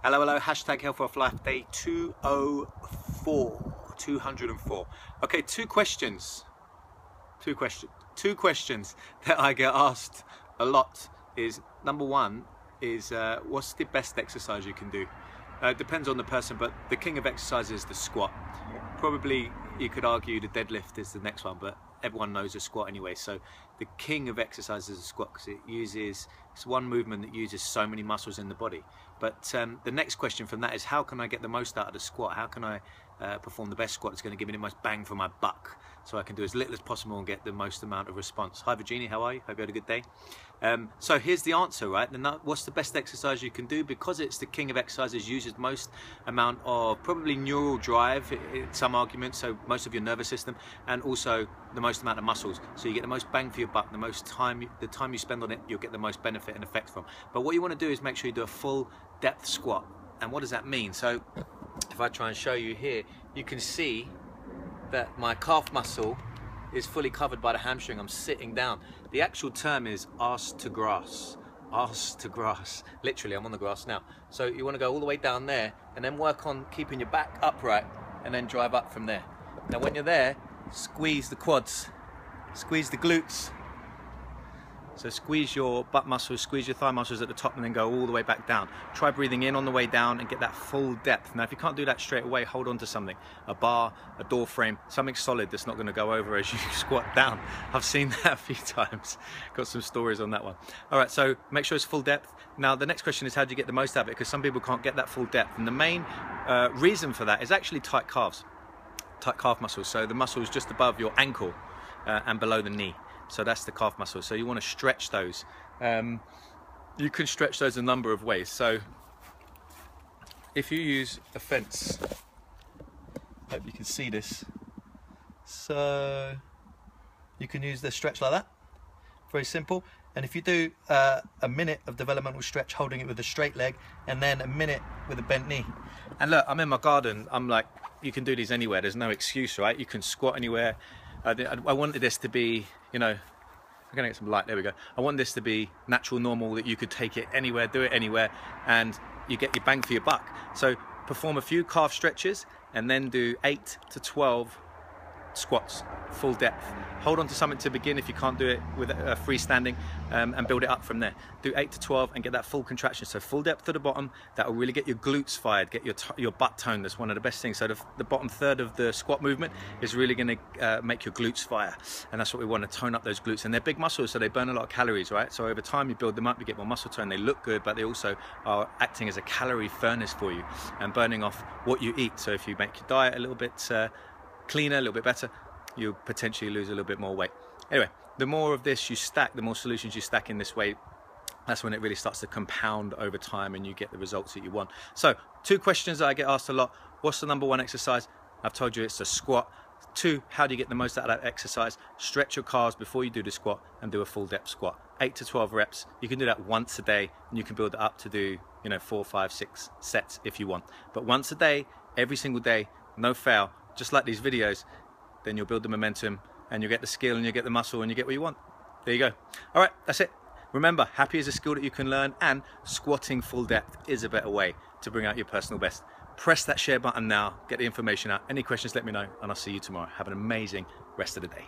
Hello, hello, hashtag Health of Life, day 204. Okay, two questions that I get asked a lot is, number one is, what's the best exercise you can do? It depends on the person, but the king of exercise is the squat. Probably you could argue the deadlift is the next one, but everyone knows a squat anyway. So the king of exercise is a squat because it's one movement that uses so many muscles in the body. But the next question from that is, how can I get the most out of the squat? How can I perform the best squat that's going to give me the most bang for my buck, so I can do as little as possible and get the most amount of response? Hi Virginia, how are you? Hope you had a good day. So here's the answer, right? What's the best exercise you can do? Because it's the king of exercises, uses most amount of probably neural drive in some arguments, so most of your nervous system, and also the most amount of muscles. So you get the most bang for your buck, the time you spend on it, you'll get the most benefit and effect from. But what you want to do is make sure you do a full depth squat. And what does that mean? So if I try and show you here, you can see that my calf muscle is fully covered by the hamstring. I'm sitting down. The actual term is arse to grass. Arse to grass. Literally, I'm on the grass now. So you want to go all the way down there and then work on keeping your back upright and then drive up from there. Now when you're there, squeeze the quads, squeeze the glutes. So squeeze your butt muscles, squeeze your thigh muscles at the top, and then go all the way back down. Try breathing in on the way down and get that full depth. Now if you can't do that straight away, hold on to something. A bar, a door frame, something solid that's not going to go over as you squat down. I've seen that a few times. Got some stories on that one. All right, so make sure it's full depth. Now the next question is, how do you get the most out of it? Because some people can't get that full depth. And the main reason for that is actually tight calves, tight calf muscles. So the muscles just above your ankle and below the knee. So that's the calf muscle. So you want to stretch those. You can stretch those a number of ways. So if you use a fence, hope you can see this. So you can use the stretch like that. Very simple. And if you do a minute of developmental stretch, holding it with a straight leg, and then a minute with a bent knee. And look, I'm in my garden. I'm like, you can do these anywhere. There's no excuse, right? You can squat anywhere. I wanted this to be, you know, I'm gonna get some light, there we go. I want this to be natural, normal, that you could take it anywhere, do it anywhere, and you get your bang for your buck. So perform a few calf stretches and then do 8 to 12 squats, full depth. Hold on to something to begin if you can't do it with freestanding, and build it up from there. Do 8 to 12 and get that full contraction. So full depth to the bottom. That will really get your glutes fired, get your butt toned. That's one of the best things. So the bottom third of the squat movement is really going to make your glutes fire, and that's what we want to tone up those glutes. And they're big muscles, so they burn a lot of calories, right? So over time you build them up, you get more muscle tone. They look good, but they also are acting as a calorie furnace for you and burning off what you eat. So if you make your diet a little bit cleaner, a little bit better, you'll potentially lose a little bit more weight. Anyway, the more of this you stack, the more solutions you stack in this way, that's when it really starts to compound over time and you get the results that you want. So, two questions that I get asked a lot. What's the number one exercise? I've told you it's a squat. 2, how do you get the most out of that exercise? Stretch your calves before you do the squat and do a full depth squat. 8 to 12 reps. You can do that once a day and you can build it up to do, 4, 5, 6 sets if you want. But once a day, every single day, no fail, just like these videos, then you'll build the momentum and you'll get the skill and you'll get the muscle and you get what you want. There you go. All right, that's it. Remember, happy is a skill that you can learn, and squatting full depth is a better way to bring out your personal best. Press that share button now, get the information out. Any questions, let me know, and I'll see you tomorrow. Have an amazing rest of the day.